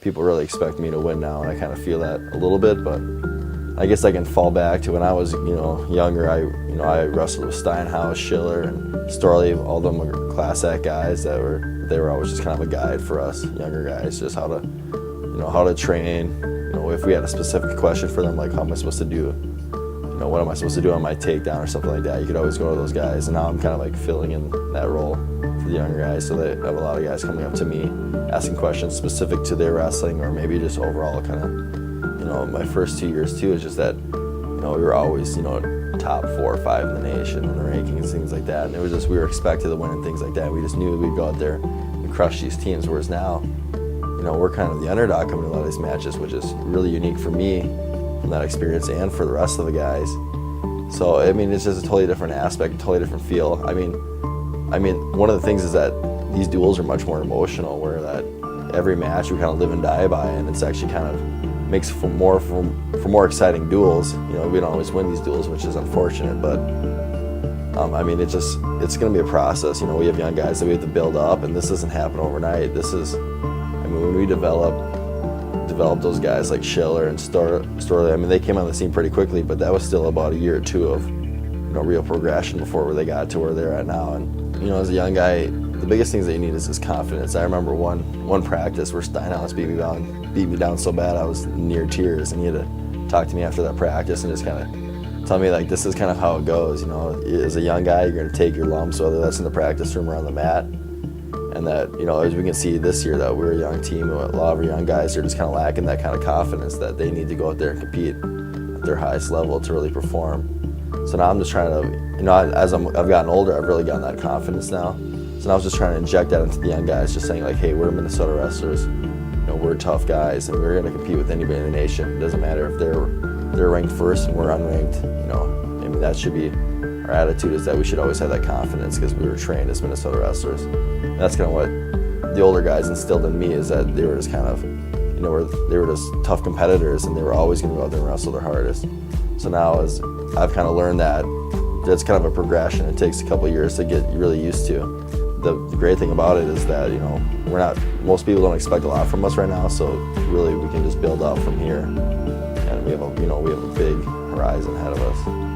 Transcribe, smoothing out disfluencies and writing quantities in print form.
people really expect me to win now, and I kind of feel that a little bit, but I guess I can fall back to when I was, younger. I wrestled with Steinhaus, Schiller, and Storley. All of them were Class Act guys they were always just kind of a guide for us younger guys, just how to train. If we had a specific question for them, like how am I supposed to do, what am I supposed to do on my takedown or something like that, you could always go to those guys. And now I'm kind of like filling in that role for the younger guys. So they have a lot of guys coming up to me, asking questions specific to their wrestling, or maybe just overall kind of. My first 2 years too is just that, we were always, top 4 or 5 in the nation in the rankings, things like that. And it was just, we were expected to win and things like that. We just knew we'd go out there and crush these teams. Whereas now, we're kind of the underdog coming to a lot of these matches, which is really unique for me from that experience and for the rest of the guys. So, it's just a totally different aspect, a totally different feel. I mean, one of the things is that these duels are much more emotional, where that every match we kind of live and die by, and it's actually kind of makes for more exciting duels. We don't always win these duels, which is unfortunate, but it's going to be a process. We have young guys that we have to build up, and this doesn't happen overnight. This is, when we develop those guys like Schiller and Storley, they came on the scene pretty quickly, but that was still about a year or two of real progression before they got to where they're at now. And as a young guy, the biggest things that you need is his confidence. I remember one practice where Steinhaus beat me down so bad I was near tears, and he had to talk to me after that practice and just kind of tell me, like, this is kind of how it goes. As a young guy, you're going to take your lumps, whether that's in the practice room or on the mat. And that, as we can see this year, that we're a young team, a lot of our young guys are just kind of lacking that kind of confidence that they need to go out there and compete at their highest level to really perform. So now I'm just trying to, as I've gotten older, I've really gotten that confidence now. So now I was just trying to inject that into the young guys, just saying, like, hey, we're Minnesota wrestlers, we're tough guys, and we're going to compete with anybody in the nation. It doesn't matter if they're ranked first and we're unranked. That should be our attitude, is that we should always have that confidence because we were trained as Minnesota wrestlers. And that's kind of what the older guys instilled in me, is that they were just kind of, they were just tough competitors, and they were always going to go out there and wrestle their hardest. So now, as I've kind of learned that, it's kind of a progression. It takes a couple of years to get really used to. The great thing about it is that, most people don't expect a lot from us right now, so really we can just build up from here, and we have a big horizon ahead of us.